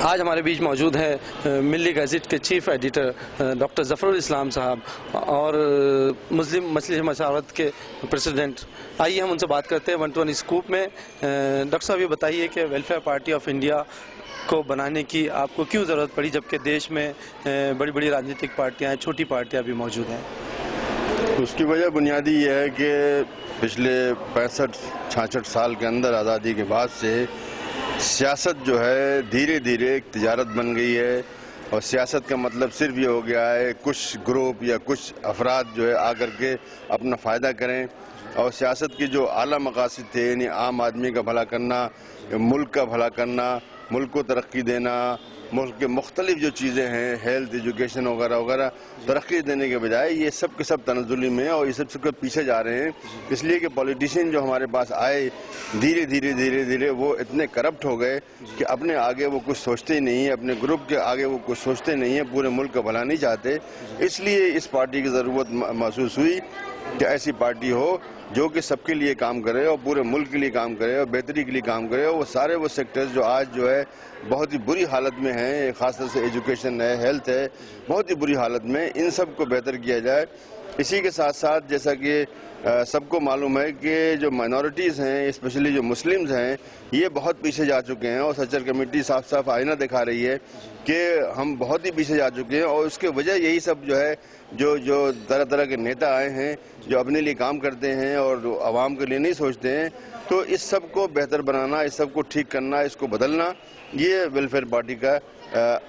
آج ہمارے بیچ موجود ہیں ملی گزٹ کے چیف ایڈیٹر ڈاکٹر ظفر الاسلام صاحب اور مسلم مجلس مشاورت کے پریزیڈنٹ. آئیے ہم ان سے بات کرتے ہیں 120 اسکوپ میں. ڈاکٹر صاحب یہ بتائیے کہ ویلفیئر پارٹی آف انڈیا کو بنانے کی آپ کو کیوں ضرورت پڑی جبکہ دیش میں بڑی بڑی راجنیتک پارٹیاں ہیں، چھوٹی پارٹیاں بھی موجود ہیں؟ اس کی وجہ بنیادی یہ ہے کہ پچھلے 65-66 سال کے اندر آزادی کے بعد سے سیاست جو ہے دھیرے دھیرے ایک تجارت بن گئی ہے، اور سیاست کا مطلب صرف یہ ہو گیا ہے کچھ گروپ یا کچھ افراد جو ہے آ کر کے اپنا فائدہ کریں، اور سیاست کی جو اعلیٰ مقاصد تھے یعنی عام آدمی کا بھلا کرنا، ملک کا بھلا کرنا، ملک کو ترقی دینا، ملک کے مختلف جو چیزیں ہیں ہیلتھ ایجوکیشن وغیرہ وغیرہ ترقی دینے کے بجائے یہ سب کے سب تنزلی میں اور یہ سب کے پیچھے جا رہے ہیں. اس لیے کہ پولیٹیشین جو ہمارے پاس آئے دھیرے دھیرے وہ اتنے کرپٹ ہو گئے کہ اپنے آگے وہ کچھ سوچتے ہی نہیں ہیں، اپنے گروپ کے آگے وہ کچھ سوچتے نہیں ہیں، پورے ملک کا بھلا نہیں چاہتے. اس لیے اس پارٹی کی ضرورت محسوس ہوئی کہ ایسی پارٹی ہو جو کہ سب کے لیے کام کرے اور پورے ملک کے لیے کام کرے اور بہتری کے لیے کام کرے، اور وہ سارے وہ سیکٹرز جو آج جو ہے بہت ہی بری حالت میں ہیں، خاص طور سے ایجوکیشن ہے، ہیلتھ ہے، بہت ہی بری حالت میں، ان سب کو بہتر کیا جائے. اسی کے ساتھ ساتھ جیسا کہ سب کو معلوم ہے کہ جو مائنورٹیز ہیں اسپیشلی جو مسلمز ہیں یہ بہت پیچھے جا چکے ہیں، اور سچر کمیٹی صاف صاف آئینہ دکھا رہی ہے کہ ہم بہت ہی پیچھے جا چکے ہیں، اور اس کے وجہ یہی سب جو ہے جو طرح طرح کے نیتا آئے ہیں جو اپنے لیے کام کرتے ہیں اور عوام کے لیے نہیں سوچتے ہیں. تو اس سب کو بہتر بنانا، اس سب کو ٹھیک کرنا، اس کو بدلنا، یہ ویلفیئر پارٹی کا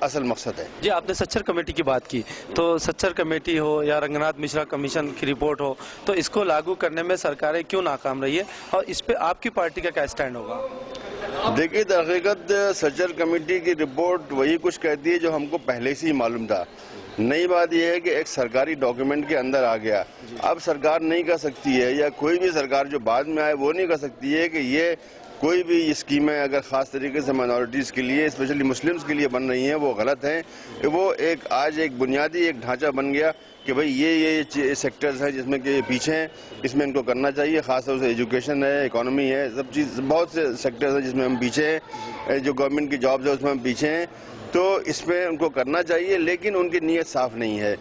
اصل مقصد ہے. جی، آپ نے سچر کمیٹی کی بات کی، تو سچر کمیٹی ہو یا رنگناتھ مشرا کمیشن کی رپورٹ ہو، تو اس کو لاگو کرنے میں سرکاریں کیوں ناکام رہی ہے اور اس پہ آپ کی پارٹی کا کیا اسٹینڈ ہوگا؟ دیکھیے، در حقیقت سچر کمیٹی کی رپورٹ وہی کچھ کہتی ہے جو ہم کو پہلے سے ہی معلوم تھا. نئی بات یہ ہے کہ ایک سرکاری ڈاکیومنٹ کے اندر آ گیا. اب سرکار نہیں کر سکتی ہے، یا کوئی بھی سرکار جو بعد میں آئے وہ نہیں کر سکتی ہے کہ یہ کوئی بھی اسکیمیں اگر خاص طریقے سے مائنورٹیز کے لیے اسپیشلی مسلمز کے لیے بن رہی ہیں وہ غلط ہیں. وہ آج ایک بنیادی ایک ڈھانچہ بن گیا کہ بھئی یہ سیکٹرز ہیں جس میں کہ پیچھے ہیں، اس میں ان کو کرنا چاہیے. خاص طور سے ایجوکیشن ہے، اکانومی ہے، سب چیز بہت سے سیکٹرز ہیں جس میں ہم پیچھے ہیں. جو گورنمنٹ کی جابز ہے اس میں ہم پیچھے ہیں، تو اس میں ان کو کرنا چاہیے، لیکن ان کی نیت صاف نہیں ہے.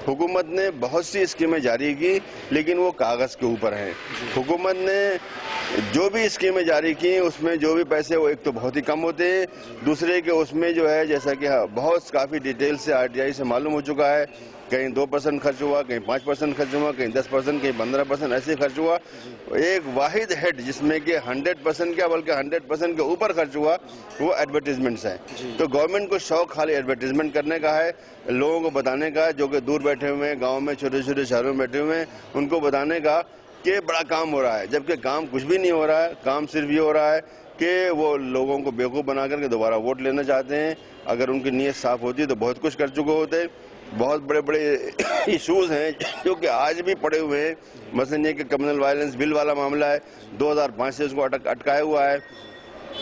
حکومت نے بہت سی اسکیمیں جاری کی لیکن وہ کاغذ کے اوپر ہیں. حکومت نے جو بھی اسکیمیں جاری کی اس میں جو بھی پیسے وہ ایک تو بہت ہی کم ہوتے ہیں، دوسرے کہ اس میں جو ہے جیسا کہ بہت کافی ڈیٹیل سے RTI سے معلوم ہو چکا ہے، کہیں 2% خرچ ہوا، کہیں 5% خرچ ہوا، کہیں 10%، کہیں 15% ایسے خرچ ہوا. ایک واحد ہیڈ جس میں کہ 100% کیا بلکہ 100% کے اوپر خرچ ہوا وہ ایڈورٹیزمنٹس ہیں. تو گورنمنٹ کو شوق خالی ایڈورٹیزمنٹ کرنے کا ہے، لوگوں کو بتانے کا جو کہ دور بیٹھے ہوئے ہیں، گاؤں میں چھوٹے چھوٹے شہروں میں بیٹھے ہوئے ہیں، ان کو بتانے کا کہ بڑا کام ہو رہا ہے، جبکہ کام کچھ بھی نہیں ہو رہا ہے. کام صرف یہ ہو رہا ہے کہ وہ لوگوں کو بیوقوف بنا کر کے دوبارہ ووٹ لینا چاہتے ہیں. اگر ان کی نیت صاف ہوتی تو بہت کچھ کر چکے ہوتے. بہت بڑے بڑے ایشوز ہیں جو کہ آج بھی پڑے ہوئے ہیں، مثلا یہ کہ کمیونل وائلنس بل والا معاملہ ہے، 2005 سے اس کو اٹکایا ہوا ہے.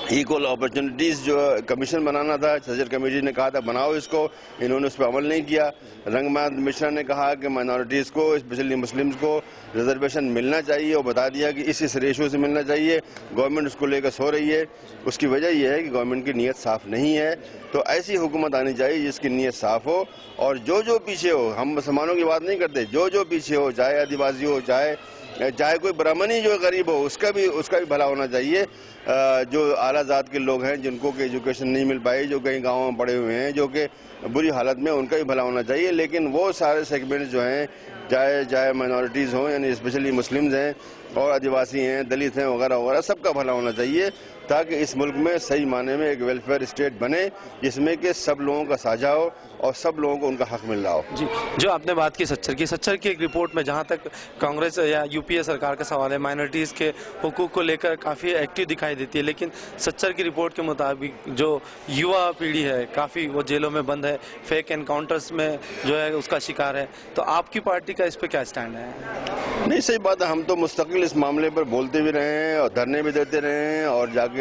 ایکول اپرچونٹیز جو کمیشن بنانا تھا، سچر کمیٹی نے کہا تھا بناؤ اس کو، انہوں نے اس پہ عمل نہیں کیا. رنگناتھ مشرا نے کہا کہ مائنورٹیز کو اسپیشلی مسلمز کو ریزرویشن ملنا چاہیے، اور بتا دیا کہ اس ریشو سے ملنا چاہیے. گورنمنٹ اس کو لے کر سو رہی ہے. اس کی وجہ یہ ہے کہ گورنمنٹ کی نیت صاف نہیں ہے. تو ایسی حکومت آنی چاہیے جس کی نیت صاف ہو، اور جو پیچھے ہو، ہم مسلمانوں کی بات نہیں کرتے، جو پیچھے ہو، چاہے آدیواسی ہو، چاہے کوئی برہمنی جو غریب ہو، اس کا بھی بھلا ہونا چاہیے. جو اعلیٰ ذات کے لوگ ہیں جن کو کہ ایجوکیشن نہیں مل پائی، جو کہیں گاؤں میں پڑے ہوئے ہیں، جو کہ بری حالت میں، ان کا بھی بھلا ہونا چاہیے. لیکن وہ سارے سیگمنٹس جو ہیں چاہے مائنورٹیز ہوں، یعنی اسپیشلی مسلمز ہیں اور آدیواسی ہیں، دلت ہیں وغیرہ وغیرہ، سب کا بھلا ہونا چاہیے تاکہ اس ملک میں صحیح معنی میں ایک ویلفیئر اسٹیٹ بنے جس میں کہ سب لوگوں کا ساجھا ہو اور سب لوگوں کو ان کا حق مل رہا ہو. جی، جو آپ نے بات کی سچر کی ایک رپورٹ میں، جہاں تک کانگریس یا UPA سرکار کا سوال ہے، مائنورٹیز کے حقوق کو لے کر کافی ایکٹیو دکھائی دیتی ہے، لیکن سچر کی رپورٹ کے مطابق جو یووا پیڑھی ہے کافی وہ جیلوں میں بند ہے، فیک انکاؤنٹرز میں جو ہے اس کا شکار ہے. تو آپ کی پارٹی کا اس پہ کیا اسٹینڈ ہے؟ نہیں، صحیح بات ہے. ہم تو مستقل اس معاملے پر بولتے بھی رہے ہیں اور دھرنے بھی دیتے رہے ہیں اور جا کے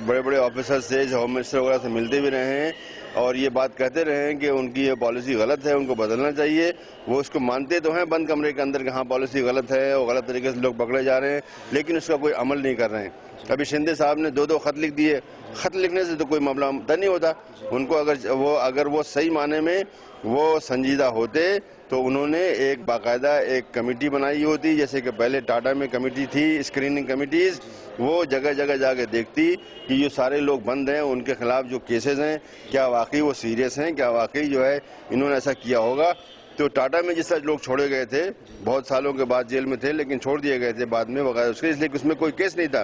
بڑے بڑے آفیسر سے، ہوم منسٹر وغیرہ سے ملتے بھی رہے ہیں اور یہ بات کہتے رہے ہیں کہ ان کی یہ پالیسی غلط ہے، ان کو بدلنا چاہیے. وہ اس کو مانتے تو ہیں بند کمرے کے اندر کہ ہاں پالیسی غلط ہے اور غلط طریقے سے لوگ پکڑے جا رہے ہیں، لیکن اس کا کوئی عمل نہیں کر رہے ہیں. ابھی شندے صاحب نے 2 خط لکھ دیے خط لکھنے سے تو کوئی معاملہ طے نہیں ہوتا. ان کو اگر وہ صحیح معنی میں وہ سنجیدہ ہوتے تو انہوں نے ایک باقاعدہ ایک کمیٹی بنائی ہوتی, جیسے کہ پہلے ٹاٹا میں کمیٹی تھی, اسکریننگ کمیٹیز, وہ جگہ جگہ جا کے دیکھتی کہ جو سارے لوگ بند ہیں ان کے خلاف جو کیسز ہیں کیا واقعی وہ سیریس ہیں, کیا واقعی جو ہے انہوں نے ایسا کیا ہوگا. تو ٹاٹا میں جس طرح لوگ چھوڑے گئے تھے, بہت سالوں کے بعد جیل میں تھے لیکن چھوڑ دیے گئے تھے بعد میں وغیرہ, اس لیے اس میں کوئی کیس نہیں تھا.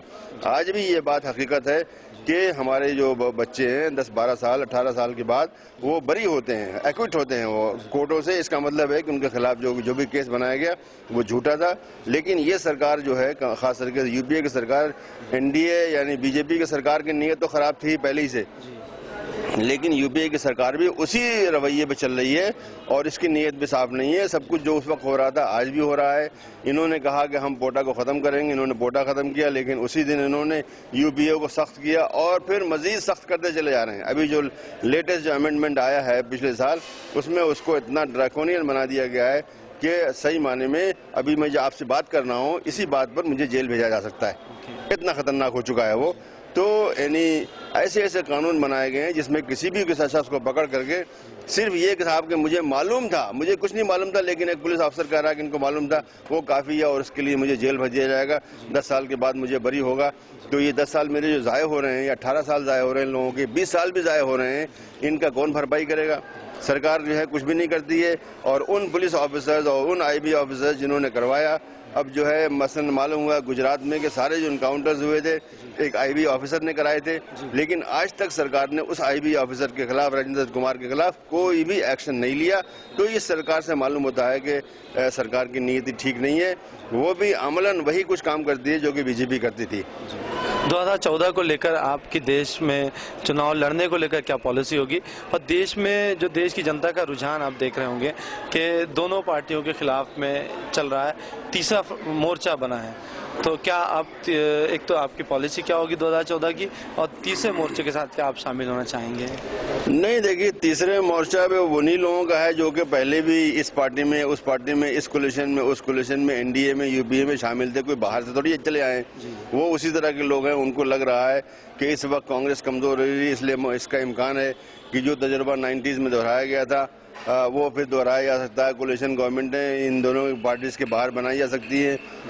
آج بھی یہ بات حقیقت ہے کہ ہمارے جو بچے ہیں 10-12 سال 18 سال کے بعد وہ بری ہوتے ہیں, ایکوٹ ہوتے ہیں وہ کورٹوں سے. اس کا مطلب ہے کہ ان کے خلاف جو بھی کیس بنایا گیا وہ جھوٹا تھا. لیکن یہ سرکار جو ہے, خاص طور سے یو پی اے کی سرکار, این ڈی اے یعنی بی جے پی کی سرکار کی نیت تو خراب تھی پہلے ہی سے, لیکن یو پی اے کی سرکار بھی اسی رویے پہ چل رہی ہے اور اس کی نیت بھی صاف نہیں ہے. سب کچھ جو اس وقت ہو رہا تھا آج بھی ہو رہا ہے. انہوں نے کہا کہ ہم پوٹا کو ختم کریں گے, انہوں نے پوٹا ختم کیا, لیکن اسی دن انہوں نے یو پی اے کو سخت کیا اور پھر مزید سخت کرتے چلے جا رہے ہیں. ابھی جو لیٹسٹ جو امینڈمنٹ آیا ہے پچھلے سال, اس میں اس کو اتنا ڈریکونین بنا دیا گیا ہے کہ صحیح معنی میں ابھی میں جو آپ سے بات کر رہا ہوں اسی بات پر مجھے جیل بھیجا جا سکتا ہے. اتنا خطرناک ہو چکا ہے وہ. تو یعنی ایسے قانون بنائے گئے ہیں جس میں کسی بھی شخص کو پکڑ کر کے صرف یہ کہ صاحب کہ مجھے معلوم تھا, مجھے کچھ نہیں معلوم تھا لیکن ایک پولیس افسر کہہ رہا کہ ان کو معلوم تھا, وہ کافی ہے اور اس کے لیے مجھے جیل بھیج دیا جائے گا, 10 سال کے بعد مجھے بری ہوگا. تو یہ 10 سال میرے جو ضائع ہو رہے ہیں یا 18 سال ضائع ہو رہے ہیں ان لوگوں کے, 20 سال بھی ضائع ہو رہے ہیں, ان کا کون بھرپائی کرے گا؟ سرکار جو ہے کچھ بھی نہیں کرتی ہے. اور ان پولیس آفیسرز اور ان آئی بی آفیسرز جنہوں نے کروایا, اب جو ہے مثلا معلوم ہوا گجرات میں کہ سارے جو انکاؤنٹرز ہوئے تھے ایک آئی بی آفیسر نے کرائے تھے, لیکن آج تک سرکار نے اس آئی بی آفیسر کے خلاف, راجندر کمار کے خلاف کوئی بھی ایکشن نہیں لیا. تو اس سرکار سے معلوم ہوتا ہے کہ سرکار کی نیتی ٹھیک نہیں ہے. وہ بھی عملاً وہی کچھ کام کرتی ہے جو کہ بی جے پی کرتی تھی. 2014 کو لے کر آپ کی دیش میں چناؤ لڑنے کو لے کر کیا پالیسی ہوگی, اور دیش میں جو دیش کی جنتا کا رجحان آپ دیکھ رہے ہوں گے کہ دونوں پارٹیوں کے خلاف میں چل رہا ہے, تیسرا مورچہ بنا ہے, تو کیا آپ ایک تو آپ کی پالیسی کیا ہوگی 2014 کی, اور تیسرے مورچے کے ساتھ کیا آپ شامل ہونا چاہیں گے؟ نہیں دیکھیے, تیسرے مورچہ پہ انہی لوگوں کا ہے جو کہ پہلے بھی اس پارٹی میں اس پارٹی میں اس کولیشن میں اس کولیشن میں این ڈی اے میں یو پی اے میں شامل تھے. کوئی باہر سے تھوڑی چلے آئے, وہ اسی طرح کے لوگ ہیں. ان کو لگ رہا ہے کہ اس وقت کانگریس کمزور ہو رہی ہے, اس لیے اس کا امکان ہے کہ جو تجربہ 90s میں دہرایا گیا تھا وہ پھر دہرایا جا سکتا ہے. کولیشن گورنمنٹ ہے, ان دونوں پارٹیز کے باہر بنائی جا سکتی ہے.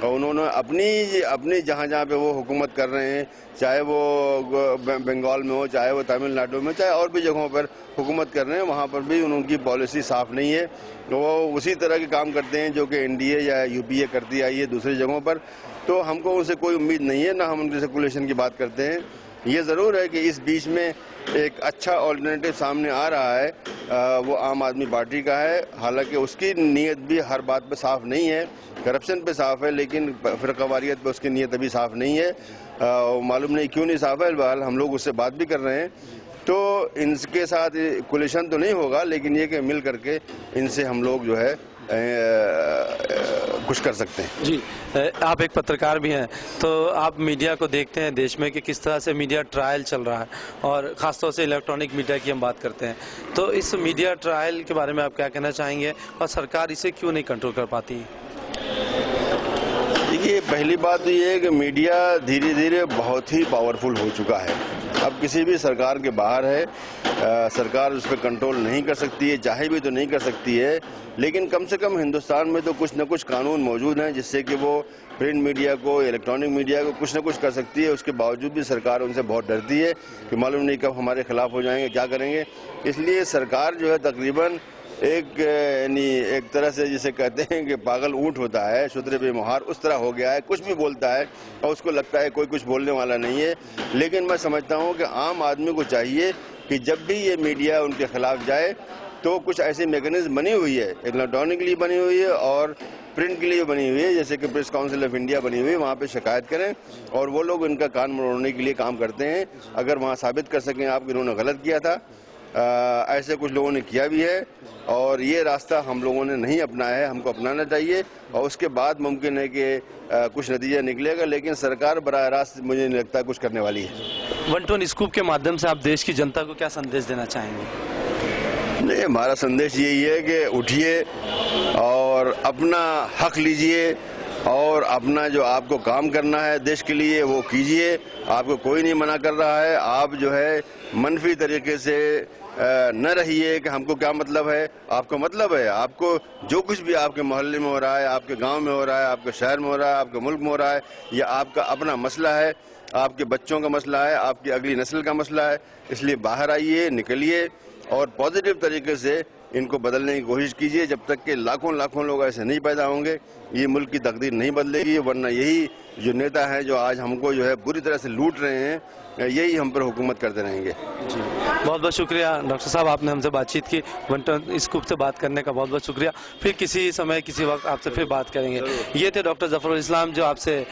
اور انہوں نے اپنی جہاں پہ وہ حکومت کر رہے ہیں, چاہے وہ بنگال میں ہو, چاہے وہ تمل ناڈو میں, چاہے اور بھی جگہوں پر حکومت کر رہے ہیں, وہاں پر بھی ان کی پالیسی صاف نہیں ہے. وہ اسی طرح کے کام کرتے ہیں جو کہ این ڈی اے یا یو پی اے کرتی آئی ہے دوسری جگہوں پر. تو ہم کو ان سے کوئی امید نہیں ہے, نہ ہم ان سے کولیشن کی بات کرتے ہیں. یہ ضرور ہے کہ اس بیچ میں ایک اچھا آلٹرنیٹو سامنے آ رہا ہے, وہ عام آدمی پارٹی کا ہے. حالانکہ اس کی نیت بھی ہر بات پہ صاف نہیں ہے, کرپشن پہ صاف ہے لیکن فرقہ واریت پہ اس کی نیت ابھی صاف نہیں ہے. معلوم نہیں کیوں نہیں صاف ہے, بہرحال ہم لوگ اس سے بات بھی کر رہے ہیں. تو ان کے ساتھ کولیشن تو نہیں ہوگا, لیکن یہ کہ مل کر کے ان سے ہم لوگ جو ہے کچھ کر سکتے ہیں. جی, آپ ایک پترکار بھی ہیں, تو آپ میڈیا کو دیکھتے ہیں دیش میں کہ کس طرح سے میڈیا ٹرائل چل رہا ہے, اور خاص طور سے الیکٹرانک میڈیا کی ہم بات کرتے ہیں. تو اس میڈیا ٹرائل کے بارے میں آپ کیا کہنا چاہیں گے, اور سرکار اسے کیوں نہیں کنٹرول کر پاتی؟ دیکھیے, پہلی بات تو یہ ہے کہ میڈیا دھیرے دھیرے بہت ہی پاورفل ہو چکا ہے. اب کسی بھی سرکار کے باہر ہے, سرکار اس پہ کنٹرول نہیں کر سکتی ہے, چاہے بھی تو نہیں کر سکتی ہے. لیکن کم سے کم ہندوستان میں تو کچھ نہ کچھ قانون موجود ہیں جس سے کہ وہ پرنٹ میڈیا کو, الیکٹرانک میڈیا کو کچھ نہ کچھ کر سکتی ہے. اس کے باوجود بھی سرکار ان سے بہت ڈرتی ہے کہ معلوم نہیں کب ہمارے خلاف ہو جائیں گے, کیا کریں گے. اس لیے سرکار جو ہے تقریباً ایک طرح سے جسے کہتے ہیں کہ پاگل اونٹ ہوتا ہے, شترے بے مہار, اس طرح ہو گیا ہے. کچھ بھی بولتا ہے اور اس کو لگتا ہے کوئی کچھ بولنے والا نہیں ہے. لیکن میں سمجھتا ہوں کہ عام آدمی کو چاہیے کہ جب بھی یہ میڈیا ان کے خلاف جائے تو کچھ ایسی میکینزم بنی ہوئی ہے, الیکٹرانک کے لیے بنی ہوئی ہے اور پرنٹ کے لیے بنی ہوئی ہے, جیسے کہ پریس کاؤنسل آف انڈیا بنی ہوئی ہے, وہاں پہ شکایت کریں اور وہ لوگ ان کا کان مروڑنے کے لیے کام کرتے ہیں. اگر وہاں ثابت کر سکیں آپ کہ انہوں نے غلط کیا تھا, ایسے کچھ لوگوں نے کیا بھی ہے, اور یہ راستہ ہم لوگوں نے نہیں اپنایا ہے, ہم کو اپنانا چاہیے. اور اس کے بعد ممکن ہے کہ کچھ نتیجہ نکلے گا, لیکن سرکار براہ راست مجھے نہیں لگتا کچھ کرنے والی ہے. 120 اسکوپ کے مادھیم سے آپ دیش کی جنتا کو کیا سندیش دینا چاہیں گے؟ نہیں, ہمارا سندیش یہی ہے کہ اٹھیے اور اپنا حق لیجئے, اور اپنا جو آپ کو کام کرنا ہے دیش کے لیے وہ کیجئے. آپ کو کوئی نہیں منع کر رہا ہے. آپ جو ہے منفی طریقے سے نہ رہیے کہ ہم کو کیا مطلب ہے. آپ کو مطلب ہے. آپ کو جو کچھ بھی آپ کے محلے میں ہو رہا ہے, آپ کے گاؤں میں ہو رہا ہے, آپ کے شہر میں ہو رہا ہے, آپ کے ملک میں ہو رہا ہے, یہ آپ کا اپنا مسئلہ ہے, آپ کے بچوں کا مسئلہ ہے, آپ کی اگلی نسل کا مسئلہ ہے. اس لیے باہر آئیے, نکلیے اور پازیٹیو طریقے سے ان کو بدلنے کی کوشش کیجئے. جب تک کہ لاکھوں لوگ ایسے نہیں پیدا ہوں گے یہ ملک کی تقدیر نہیں بدلے گی. ورنہ یہی جو نیتا ہیں جو آج ہم کو جو ہے بری طرح سے لوٹ رہے ہیں, یہی ہم پر حکومت کرتے رہیں گے. جی بہت بہت شکریہ ڈاکٹر صاحب, آپ نے ہم سے بات چیت کی. 120 اسکوپ سے بات کرنے کا بہت بہت شکریہ. پھر کسی سمے کسی وقت آپ سے پھر بات کریں گے. یہ تھے ڈاکٹر ظفر الاسلام جو آپ سے